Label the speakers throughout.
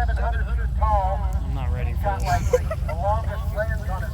Speaker 1: 700 tall.
Speaker 2: I'm not ready for
Speaker 1: Got like
Speaker 2: this.
Speaker 1: the longest lens on his.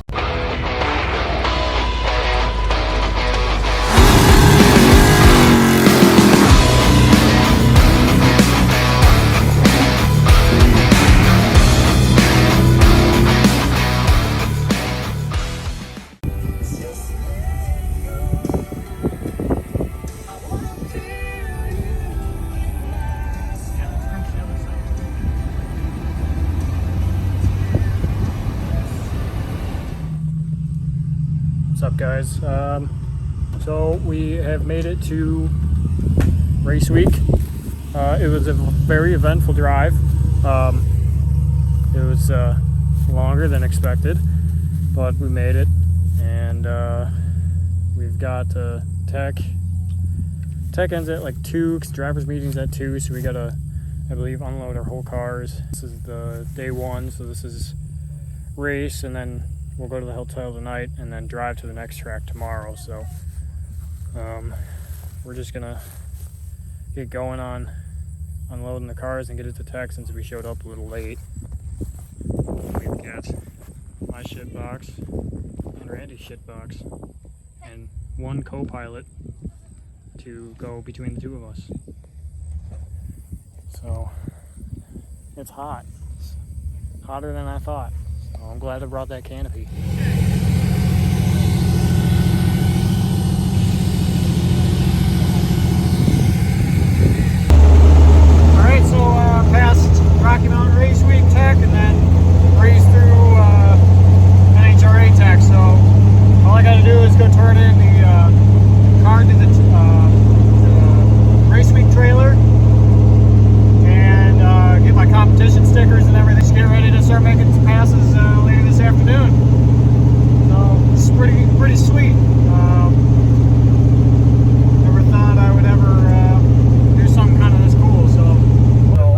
Speaker 2: What's up, guys? So we have made it to race week. It was a very eventful drive. It was longer than expected, but we made it, and we've got tech ends at like 2, because drivers meeting's at 2, so we gotta, I believe, unload our whole cars. This is the day 1, so this is race, and then we'll go to the hotel tonight and then drive to the next track tomorrow. So we're just gonna get going on unloading the cars and get it to tech, since we showed up a little late. We've got my shit box and Randy's shit box and one co-pilot to go between the two of us. So it's hot. It's hotter than I thought. So I'm glad I brought that canopy. Alright, so past Rocky Mountain Race Week Tech, and then race through NHRA Tech. So all I gotta do is go turn in the car to the Race Week trailer and get my competition stickers and everything. Just get ready to start making some passes later this afternoon. So it's pretty sweet. Never thought I would ever do something kind of this cool. So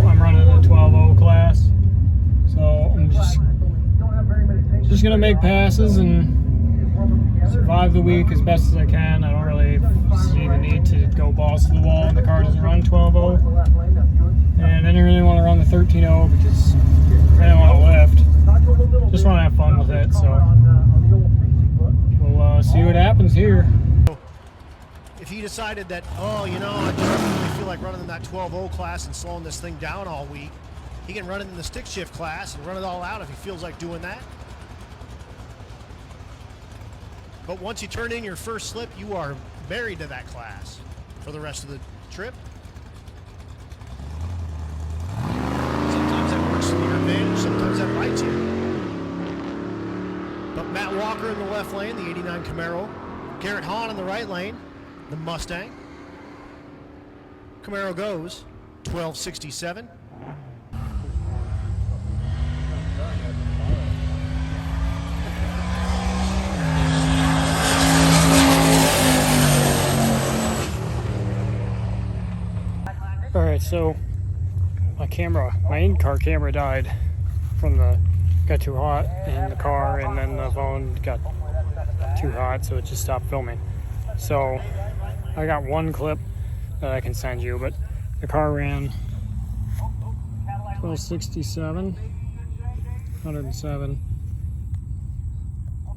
Speaker 2: I'm running the 12.0 class. So I'm just gonna make passes and survive the week as best as I can. I don't really see the need to go balls to the wall when the car doesn't run 12.0. And I didn't really want to run the 13.0 because I didn't want to lift. Just want to have fun with it. So we'll see what happens here.
Speaker 3: If he decided that, oh, you know, I just don't really feel like running in that 12.0 class and slowing this thing down all week, he can run it in the stick shift class and run it all out if he feels like doing that. But once you turn in your first slip, you are married to that class for the rest of the trip. Sometimes that works to your advantage, sometimes that bites you. But Matt Walker in the left lane, the 89 Camaro. Garrett Hahn in the right lane, the Mustang. Camaro goes 1267.
Speaker 2: Alright, so my in-car camera died from got too hot in the car, and then the phone got too hot, so it just stopped filming. So I got one clip that I can send you, but the car ran 1267, 107,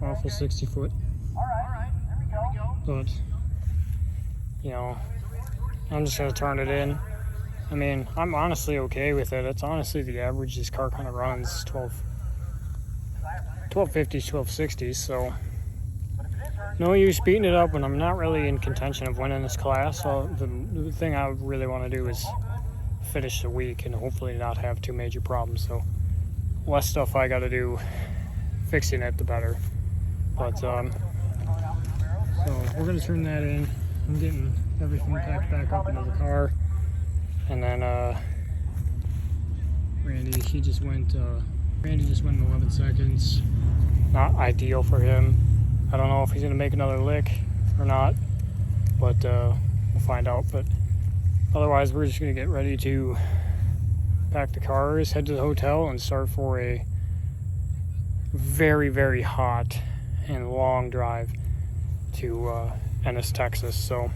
Speaker 2: off a 60 foot. But, you know, I'm just gonna turn it in. I mean, I'm honestly okay with it. It's honestly the average this car kind of runs, 1250s, 1260s, so no use beating it up when I'm not really in contention of winning this class. So the thing I really want to do is finish the week and hopefully not have too major problems. So less stuff I got to do fixing it, the better. But so we're going to turn that in. I'm getting everything packed back up into the car. And then Randy just went 11 seconds. Not ideal for him. I don't know if he's gonna make another lick or not, but we'll find out. But otherwise, we're just gonna get ready to pack the cars, head to the hotel, and start for a very, very hot and long drive to Ennis, Texas. So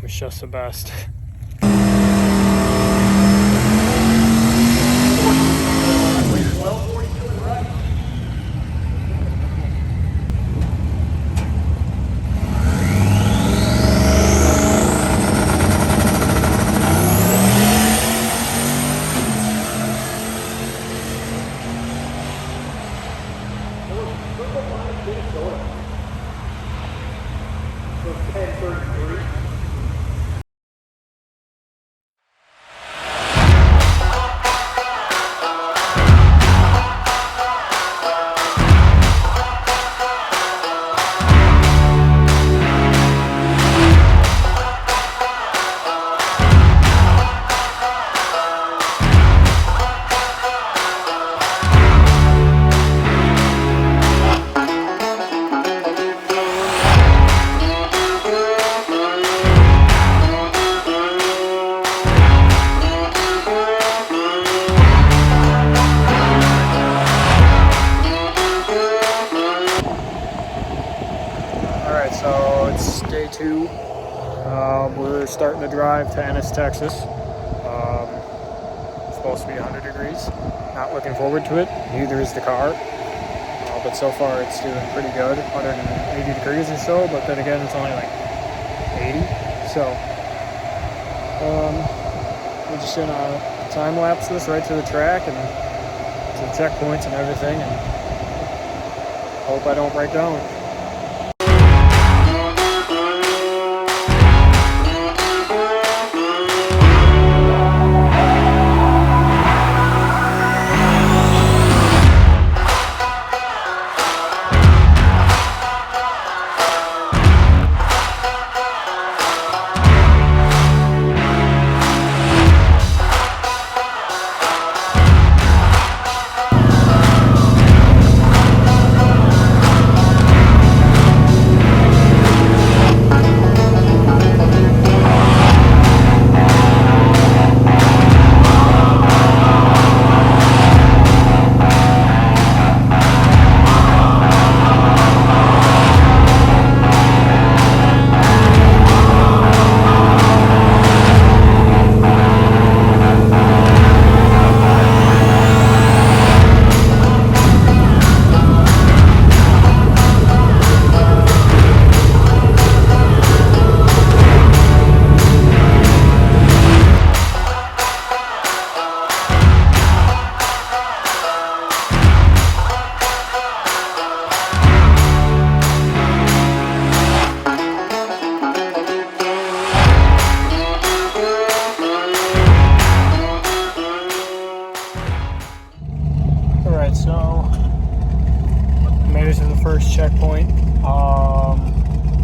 Speaker 2: wish us the best. we're starting to drive to Ennis, Texas. It's supposed to be 100 degrees. Not looking forward to it. Neither is the car. But so far it's doing pretty good. 180 degrees or so, but then again it's only like 80. So we're just gonna time lapse this right to the track and to the checkpoints and everything, and hope I don't break down. Alright, so made it to the first checkpoint.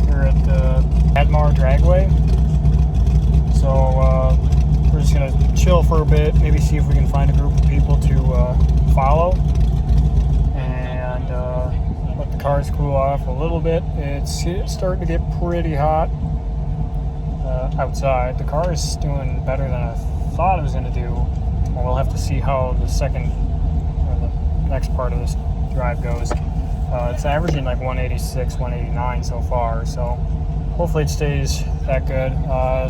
Speaker 2: We're at the RMRW dragway. So we're just gonna chill for a bit, maybe see if we can find a group of people to follow, and let the cars cool off a little bit. It's starting to get pretty hot outside. The car is doing better than I thought it was gonna do. Well, we'll have to see how the next part of this drive goes. It's averaging like 186, 189 so far, so hopefully it stays that good.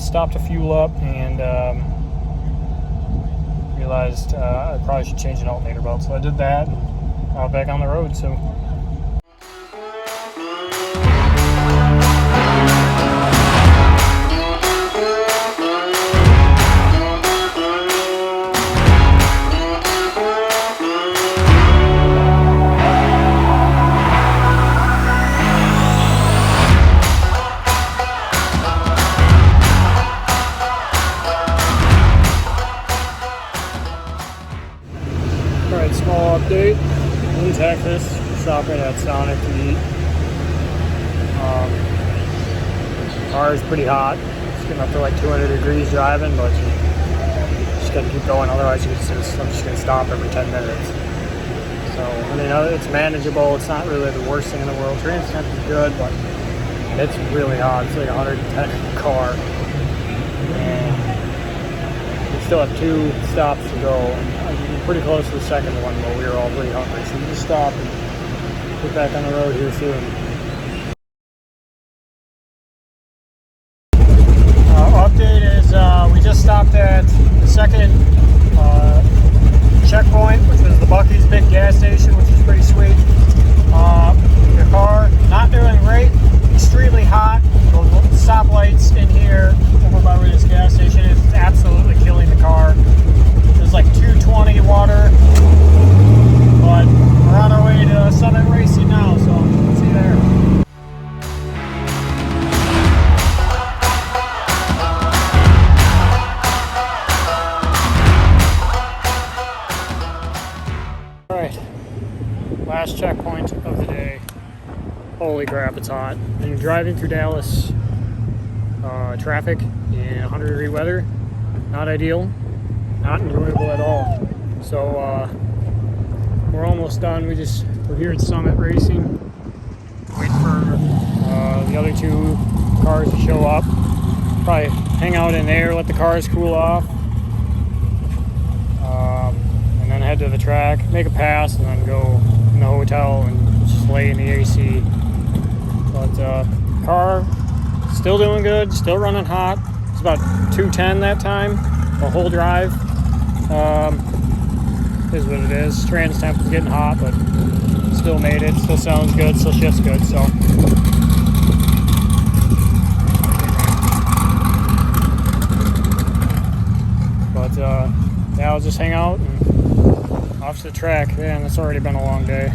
Speaker 2: Stopped to fuel up and realized I probably should change an alternator belt, so I did that and back on the road. So small update in Texas, stopping at Sonic to eat. Car is pretty hot. It's getting up to like 200 degrees driving, but you just gotta keep going, otherwise I'm just gonna stop every 10 minutes. So, I mean, it's manageable. It's not really the worst thing in the world. Train's temp is good, but it's really hot. It's like 110 in the car. And we still have 2 stops to go. We're pretty close to the second one, but we were all pretty hungry, so we just stop and get back on the road here soon. Update is we just stopped at the second checkpoint, which was the Buc-ee's big gas station, which is pretty sweet. The car not doing great, extremely hot. The stoplights in here over by where this gas station is, it's absolutely killing the car. There's like 220 water, but we're on our way to Summit Racing now, so see you there. Alright, last checkpoint of the day. Holy crap, it's hot. And driving through Dallas traffic in 100-degree weather, not ideal. Not enjoyable at all. So we're almost done. We're here at Summit Racing. Wait for the other 2 cars to show up. Probably hang out in there, let the cars cool off, and then head to the track, make a pass, and then go in the hotel and just lay in the AC. But car still doing good, still running hot. about 210 that time, the whole drive. Is what it is. Trans temp was getting hot, but still made it. Still sounds good. Still shifts good. So. But yeah, I'll just hang out and off to the track. Man, it's already been a long day.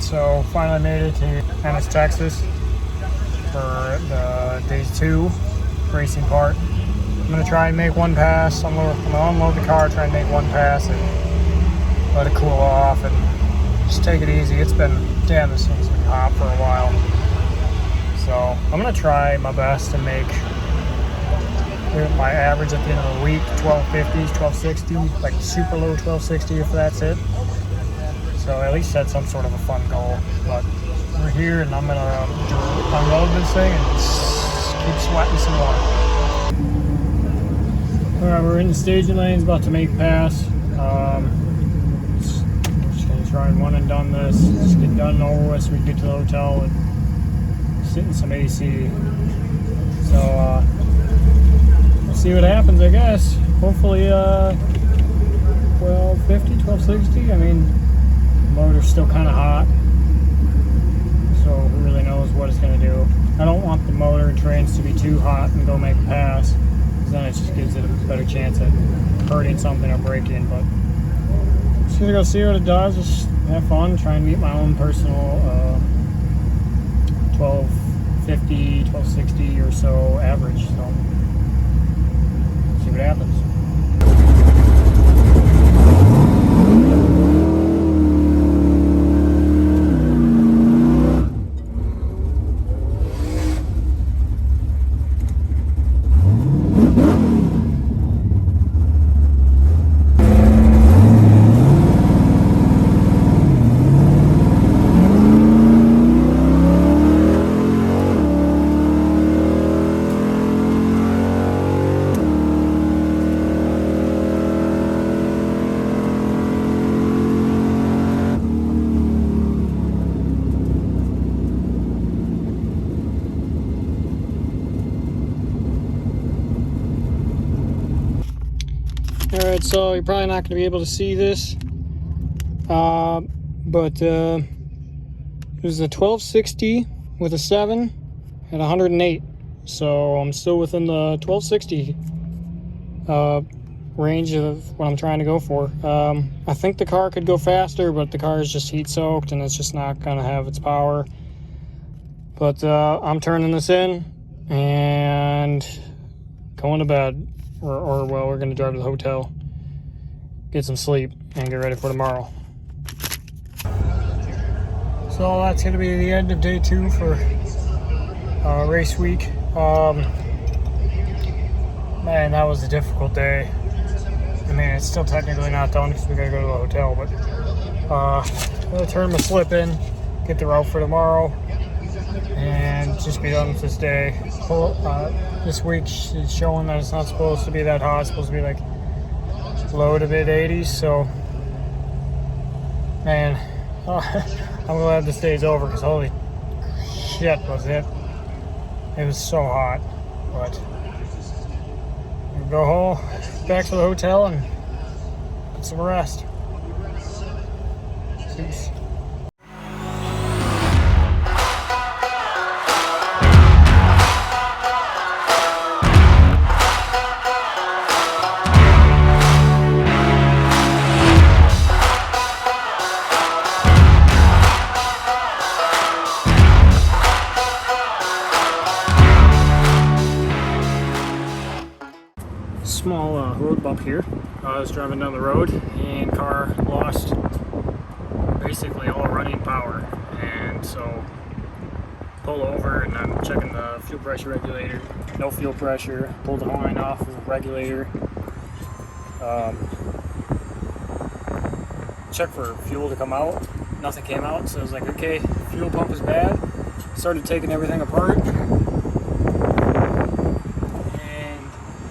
Speaker 2: So finally made it to Ennis, Texas for the day 2 racing part. I'm gonna try and make one pass. I'm gonna unload the car, try and make one pass and let it cool off and just take it easy. It's been, damn, this thing's been hot for a while. So I'm gonna try my best to make my average at the end of the week 1250s, 1260, like super low 1260 if that's it. So at least that's some sort of a fun goal. But we're here and I'm gonna unload this thing and keep sweating some more. Alright, we're in the staging lanes, about to make pass. We're just gonna try and one and done this. Just get done and over with so we can get to the hotel and sit in some AC. So we'll see what happens, I guess. Hopefully 1250, 1260. I mean, motor's still kind of hot, so who really knows what it's going to do. I don't want the motor and trans to be too hot and go make a pass, because then it just gives it a better chance at hurting something or breaking. But just gonna go see what it does, just have fun, try and meet my own personal 1250, 1260 or so average. So see what happens. Alright, so you're probably not going to be able to see this, but it was a 1260 with a 7 at 108, so I'm still within the 1260 range of what I'm trying to go for. I think the car could go faster, but the car is just heat soaked and it's just not going to have its power. But I'm turning this in and going to bed. Or well, we're going to drive to the hotel, get some sleep, and get ready for tomorrow. So that's going to be the end of day 2 for race week. Man, that was a difficult day. I mean, it's still technically not done because we got to go to the hotel, but I'm going to turn my slip in, get the route for tomorrow, and just be done with this day. This week is showing that it's not supposed to be that hot. It's supposed to be like low to mid 80s. So, man, I'm glad this day's over because holy shit was it. It was so hot. But we'll go home, back to the hotel, and get some rest. Peace. I was driving down the road and car lost basically all running power, and so pull over and I'm checking the fuel pressure regulator. No fuel pressure. Pulled the line off of the regulator. Checked for fuel to come out. Nothing came out, so I was like, okay, fuel pump is bad. Started taking everything apart, and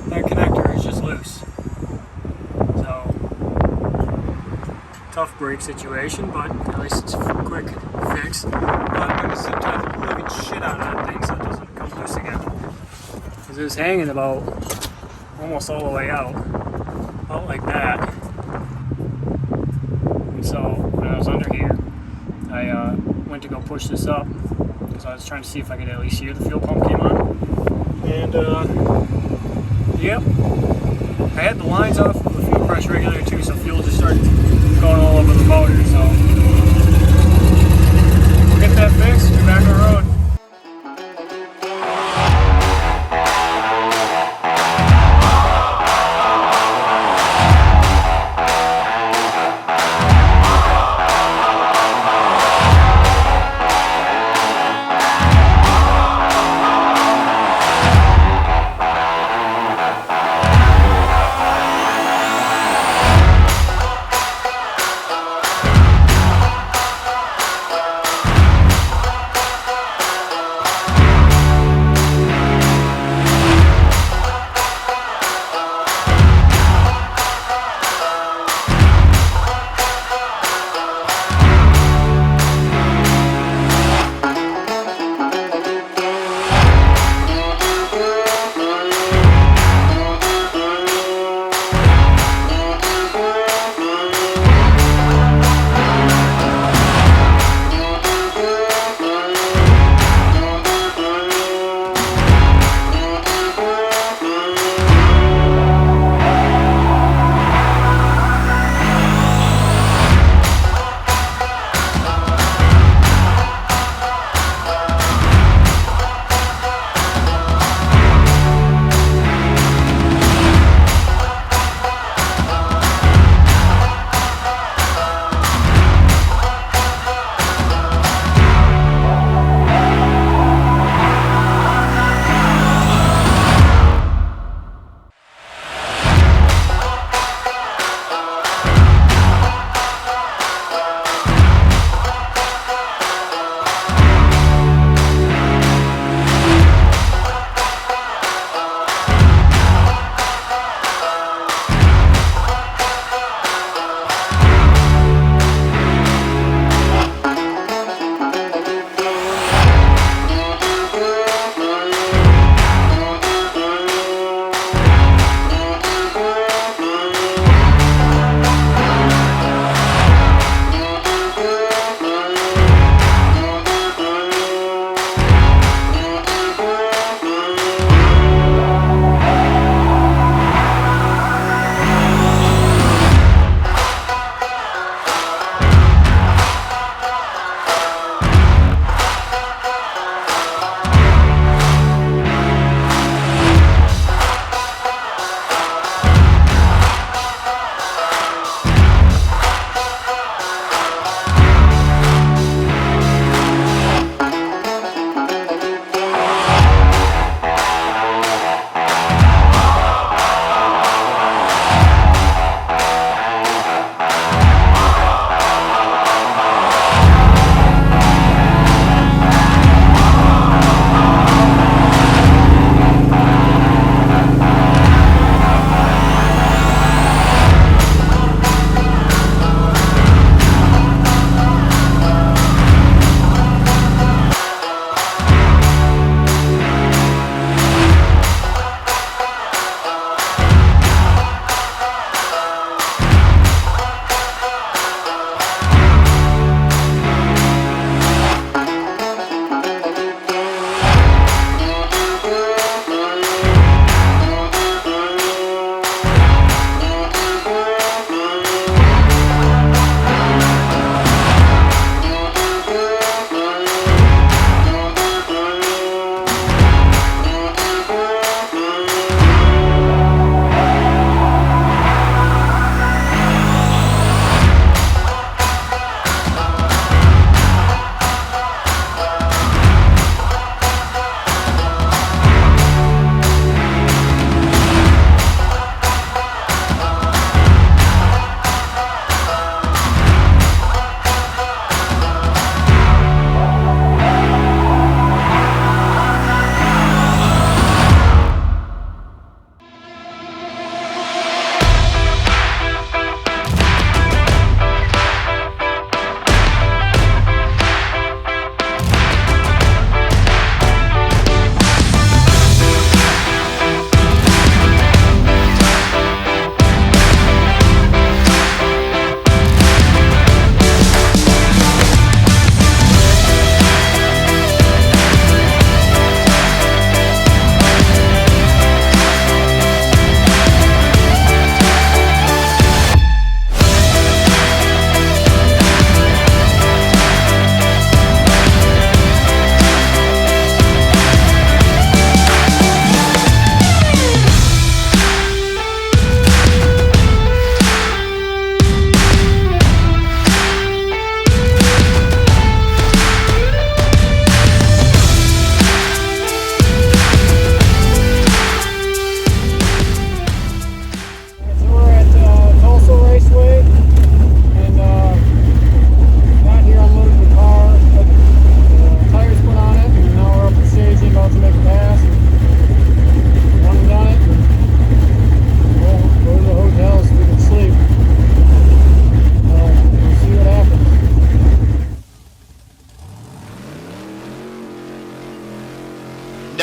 Speaker 2: that connector is just loose. So, tough brake situation, but at least it's a quick fix. But I'm going to zip tie the living shit out of that thing so it doesn't come loose again. Because it was hanging about almost all the way out like that. And so when I was under here, I went to go push this up because I was trying to see if I could at least hear the fuel pump came on. And yep, I had the lines off of the fuel pressure regulator too, so fuel just started going all over the motor. So we'll get that fixed. We're back on the road.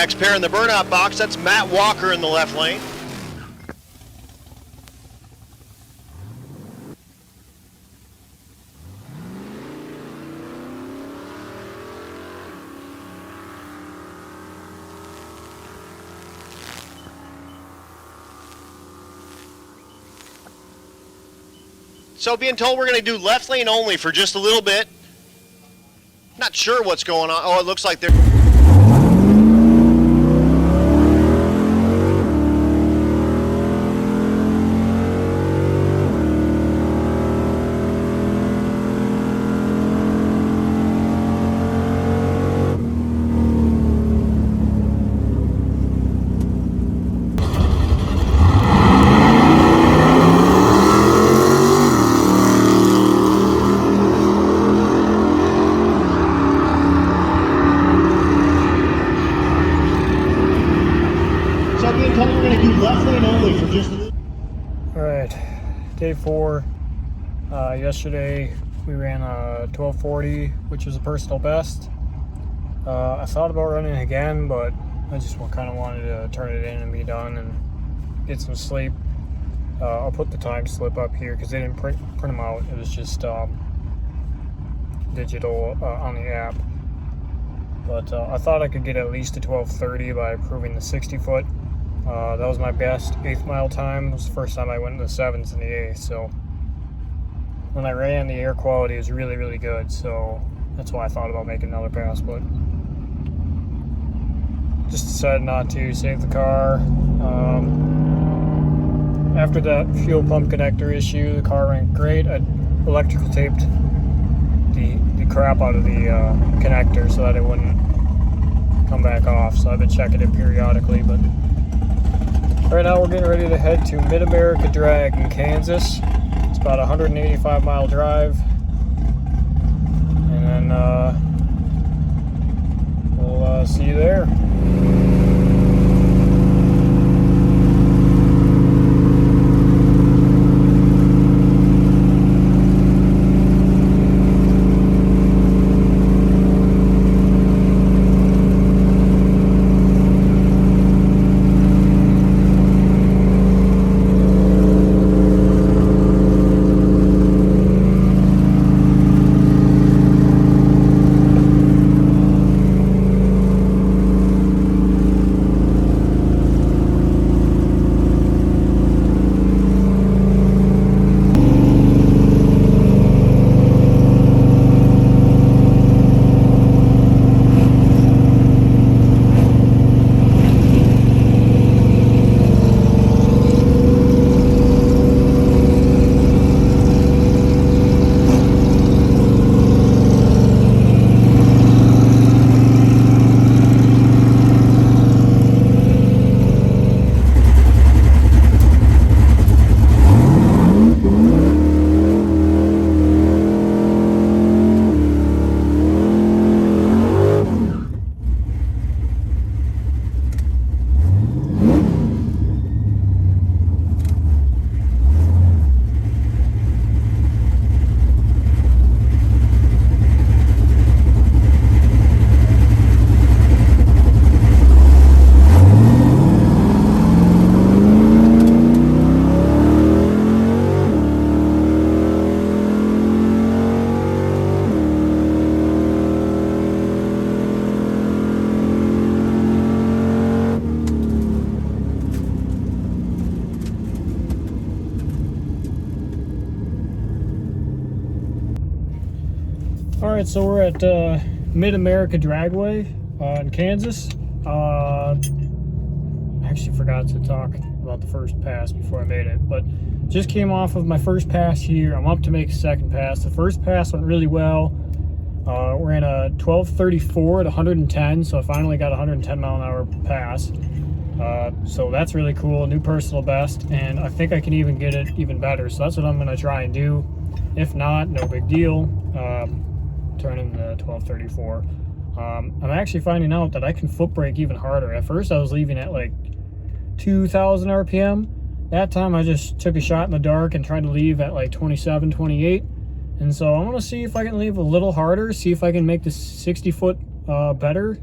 Speaker 3: Next pair in the burnout box, that's Matt Walker in the left lane. So being told we're going to do left lane only for just a little bit. Not sure what's going on. Oh, it looks like they're...
Speaker 2: Alright, day 4. Yesterday we ran a 1240, which was a personal best. I thought about running again, but I just kind of wanted to turn it in and be done and get some sleep. I'll put the time slip up here because they didn't print them out. It was just digital on the app. But I thought I could get at least a 1230 by improving the 60 foot. That was my best 8th mile time. It was the first time I went in the 7s and the 8th. So when I ran, the air quality was really, really good. So that's why I thought about making another pass, but just decided not to, save the car. After that fuel pump connector issue, the car ran great. I electrical taped the crap out of the connector so that it wouldn't come back off. So I've been checking it periodically, but right now we're getting ready to head to Mid-America Drag in Kansas. It's about a 185 mile drive. And then we'll see you there. Alright, so we're at Mid-America Dragway in Kansas. I actually forgot to talk about the first pass before I made it, but just came off of my first pass here. I'm up to make a second pass. The first pass went really well. We're in a 1234 at 110, so I finally got a 110 mile an hour pass. So that's really cool, new personal best, and I think I can even get it even better. So that's what I'm gonna try and do. If not, no big deal. Turn in the 1234. I'm actually finding out that I can foot brake even harder. At first I was leaving at like 2,000 RPM. That time I just took a shot in the dark and tried to leave at like 27, 28. And so I'm gonna see if I can leave a little harder, see if I can make the 60 foot better.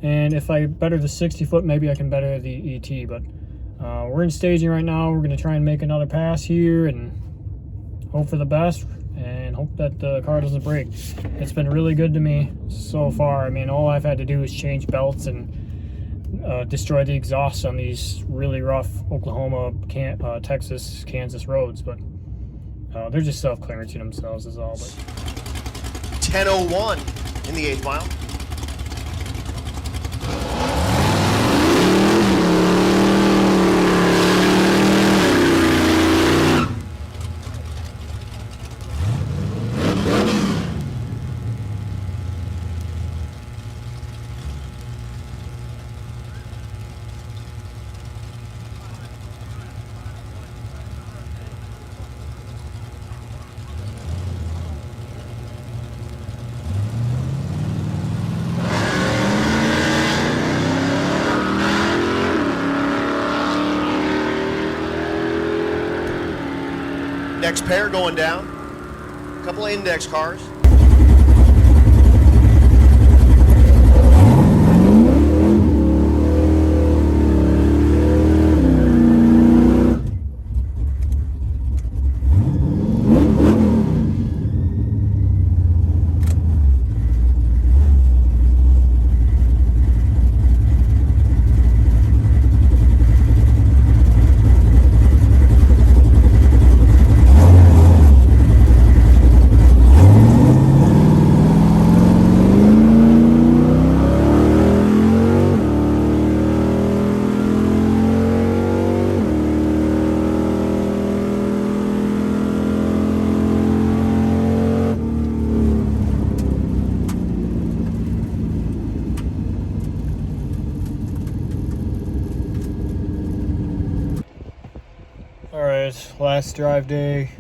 Speaker 2: And if I better the 60 foot, maybe I can better the ET. But we're in staging right now. We're going to try and make another pass here and hope for the best and hope that the car doesn't break. It's been really good to me so far. I mean, all I've had to do is change belts and destroy the exhaust on these really rough Oklahoma, Texas, Kansas roads. But they're just self-clearancing themselves is all. But
Speaker 3: 10:01 in the 8th mile. Next pair going down. A couple of index cars.
Speaker 2: Alright, last drive day,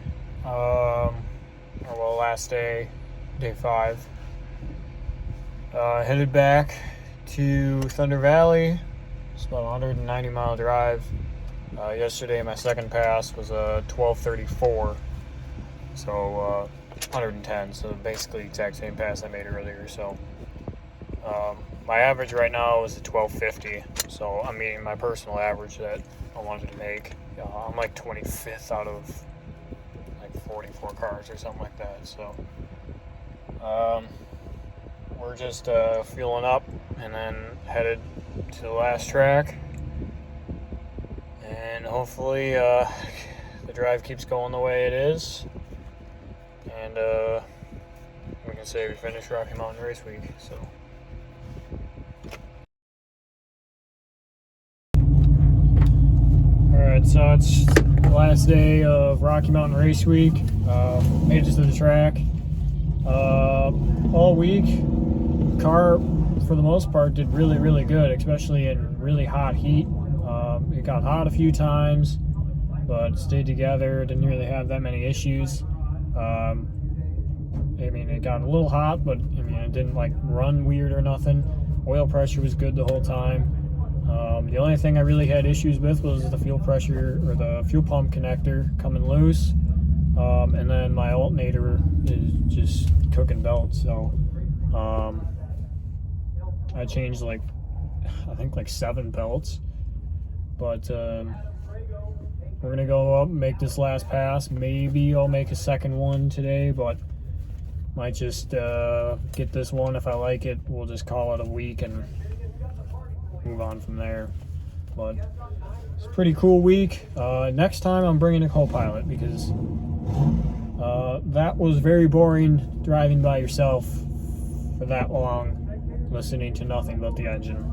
Speaker 2: last day, day 5. Headed back to Thunder Valley. It's about a 190 mile drive. Yesterday my second pass was a 12:34, so 110, so basically exact same pass I made earlier. So my average right now is a 12:50, so I'm meeting my personal average that I wanted to make. I'm like 25th out of like 44 cars or something like that. So we're just fueling up and then headed to the last track, and hopefully the drive keeps going the way it is, and we can say we finished Rocky Mountain Race Week. So alright, so it's the last day of Rocky Mountain Race Week. Made it to the track. All week, the car, for the most part, did really, really good, especially in really hot heat. It got hot a few times, but stayed together, didn't really have that many issues. I mean, it got a little hot, but I mean, it didn't like run weird or nothing. Oil pressure was good the whole time. The only thing I really had issues with was the fuel pressure, or the fuel pump connector coming loose, and then my alternator is just cooking belts. So I changed I think 7 belts, but we're gonna go up and make this last pass. Maybe I'll make a second one today, but might just get this one. If I like it, we'll just call it a week and move on from there. But it's a pretty cool week. Next time I'm bringing a co-pilot, because that was very boring driving by yourself for that long, listening to nothing but the engine.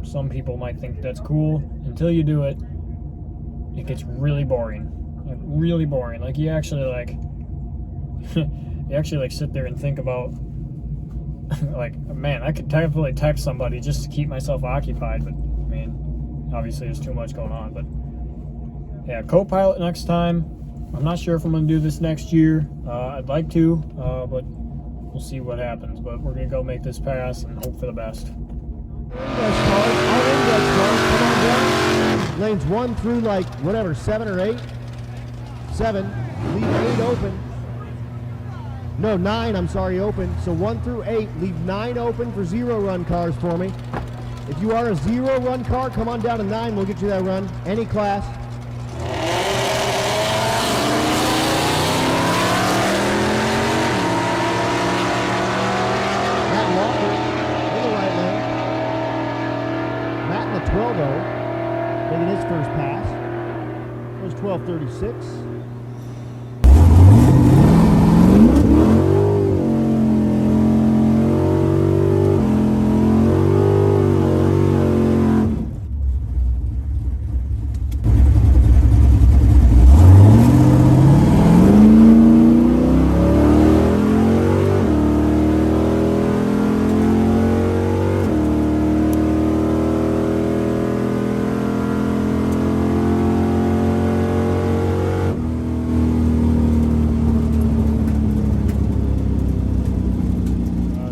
Speaker 2: Some people might think that's cool. Until you do it, it gets really boring. Like really boring. Like you actually sit there and think about like, man, I could definitely text somebody just to keep myself occupied, but I mean, obviously there's too much going on. But yeah, co-pilot next time. I'm not sure if I'm going to do this next year. I'd like to, but we'll see what happens. But we're going to go make this pass and hope for the best.
Speaker 4: Index cars, all index cars, come on down. Lanes 1 through 7 or 8. 7, leave 8 open. No, 9, I'm sorry, open. So 1 through 8, leave 9 open for 0 run cars for me. If you are a 0 run car, come on down to 9, we'll get you that run. Any class. Matt Walker in the right lane. Matt in the 12-0, making his first pass. It was 12:36.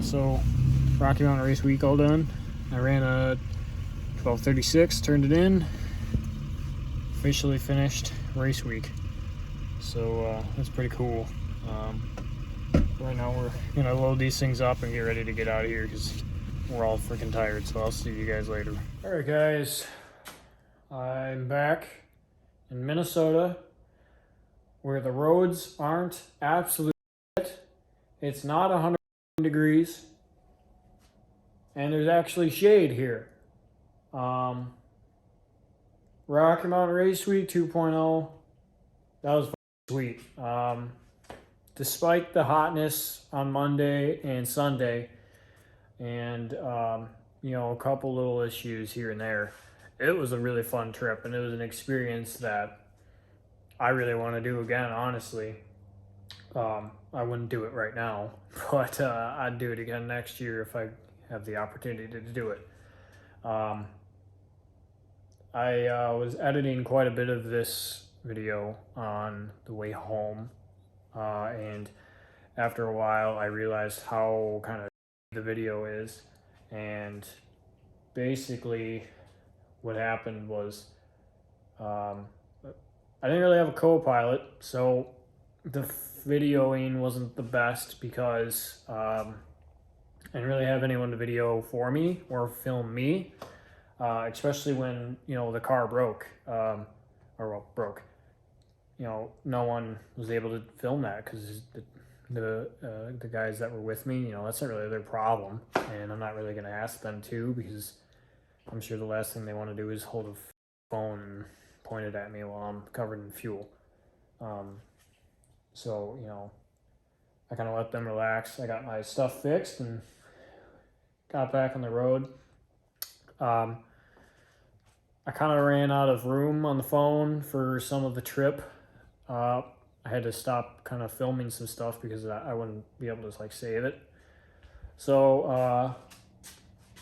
Speaker 2: So Rocky Mountain Race Week all done. I ran a 12:36, turned it in, officially finished race week. So that's pretty cool. Right now we're gonna load these things up and get ready to get out of here because we're all freaking tired. So I'll see you guys later. All right, guys, I'm back in Minnesota where the roads aren't absolute shit. It's not 100 degrees and there's actually shade here. Rocky Mountain Race Week 2.0, that was sweet. Despite the hotness on Monday and Sunday and you know, a couple little issues here and there, it was a really fun trip and it was an experience that I really want to do again, honestly. I wouldn't do it right now, but I'd do it again next year if I have the opportunity to do it. I was editing quite a bit of this video on the way home, and after a while I realized how kind of the video is, and basically what happened was I didn't really have a co-pilot, so the videoing wasn't the best because I didn't really have anyone to video for me or film me, especially when, you know, the car broke, broke. You know, no one was able to film that because the guys that were with me, you know, that's not really their problem, and I'm not really going to ask them to because I'm sure the last thing they want to do is hold a phone and point it at me while I'm covered in fuel. So, you know, I kind of let them relax. I got my stuff fixed and got back on the road. I kind of ran out of room on the phone for some of the trip. I had to stop kind of filming some stuff because I wouldn't be able to like save it. So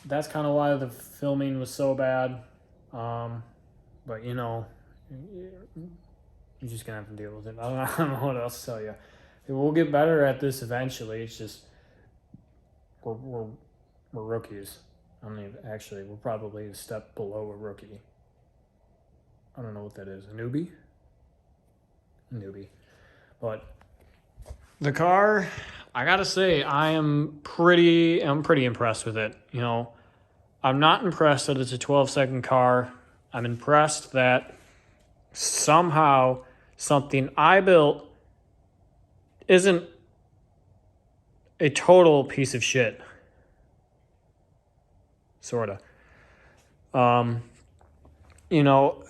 Speaker 2: that's kind of why the filming was so bad. But you know, you're just gonna have to deal with it. I don't know what else to tell you. We'll get better at this eventually. It's just we're rookies. I mean, actually, we're probably a step below a rookie. I don't know what that is. A newbie? A newbie. But the car, I gotta say, I'm pretty impressed with it. You know, I'm not impressed that it's a 12-second car. I'm impressed that somehow something I built isn't a total piece of shit. Sorta. You know,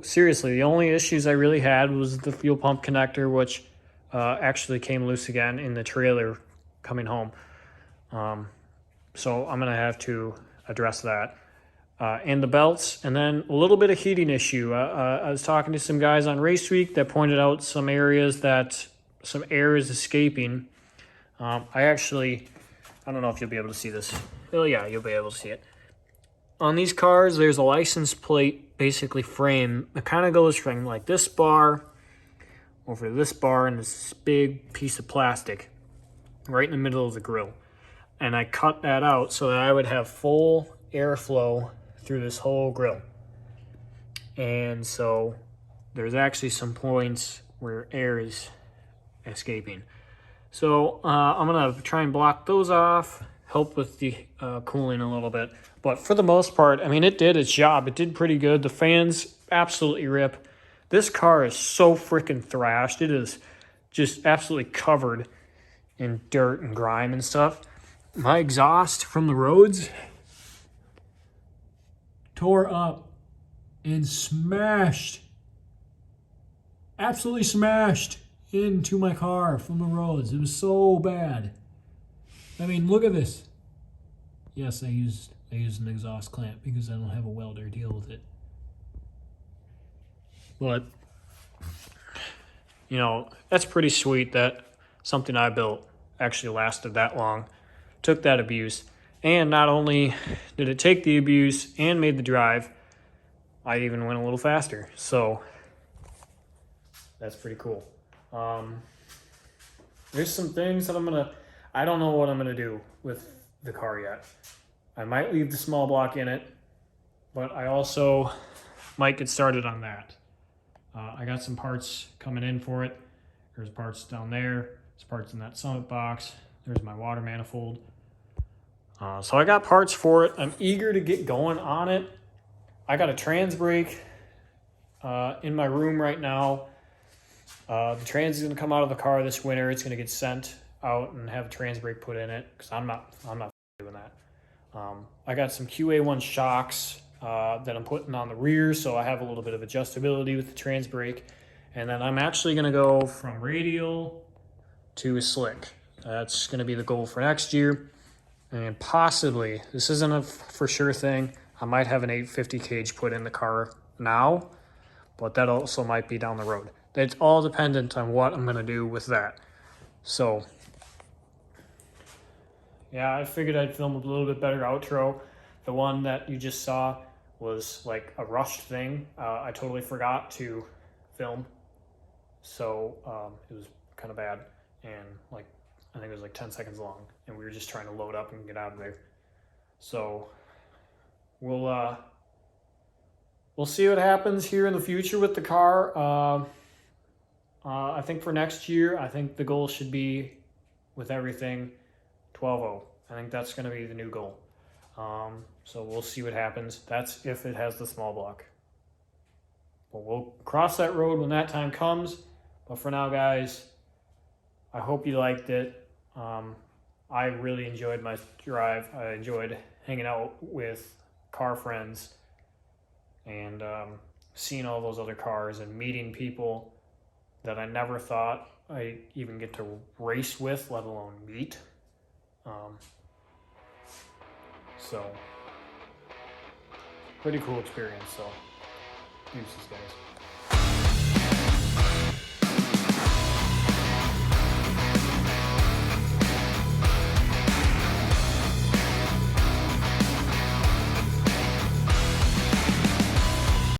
Speaker 2: seriously, the only issues I really had was the fuel pump connector, which actually came loose again in the trailer coming home. So I'm gonna have to address that. And the belts, and then a little bit of heating issue. I was talking to some guys on Race Week that pointed out some areas that some air is escaping. I don't know if you'll be able to see this. Oh yeah, you'll be able to see it. On these cars, there's a license plate, basically frame. It kind of goes from like this bar over to this bar and this big piece of plastic right in the middle of the grill. And I cut that out so that I would have full airflow through this whole grill. And so there's actually some points where air is escaping. So I'm gonna try and block those off, help with the cooling a little bit. But for the most part, I mean, it did its job. It did pretty good. The fans absolutely rip. This car is so freaking thrashed. It is just absolutely covered in dirt and grime and stuff. My exhaust from the roads tore up and smashed, absolutely smashed into my car from the roads. It was so bad. I mean, look at this. Yes, I used an exhaust clamp because I don't have a welder to deal with it. But, you know, that's pretty sweet that something I built actually lasted that long, took that abuse, and not only did it take the abuse and made the drive, I even went a little faster. So that's pretty cool. There's some things that I don't know what I'm gonna do with the car yet. I might leave the small block in it, but I also might get started on that. I got some parts coming in for it. There's parts down there. There's parts in that Summit box. There's my water manifold. So I got parts for it. I'm eager to get going on it. I got a trans brake in my room right now. The trans is going to come out of the car this winter. It's going to get sent out and have a trans brake put in it because I'm not doing that. I got some QA1 shocks that I'm putting on the rear, so I have a little bit of adjustability with the trans brake. And then I'm actually going to go from radial to a slick. That's going to be the goal for next year. And possibly, this isn't a for sure thing, I might have an 850 cage put in the car now, but that also might be down the road. It's all dependent on what I'm going to do with that. So, yeah, I figured I'd film a little bit better outro. The one that you just saw was like a rushed thing. I totally forgot to film. So it was kind of bad. And like, I think it was like 10 seconds long. And we were just trying to load up and get out of there. So we'll see what happens here in the future with the car. I think for next year, I think the goal should be with everything 12.0. I think that's going to be the new goal. So we'll see what happens. That's if it has the small block. But we'll cross that road when that time comes. But for now, guys, I hope you liked it. I really enjoyed my drive. I enjoyed hanging out with car friends and seeing all those other cars and meeting people that I never thought I'd even get to race with, let alone meet. So, pretty cool experience. So, deuces, guys.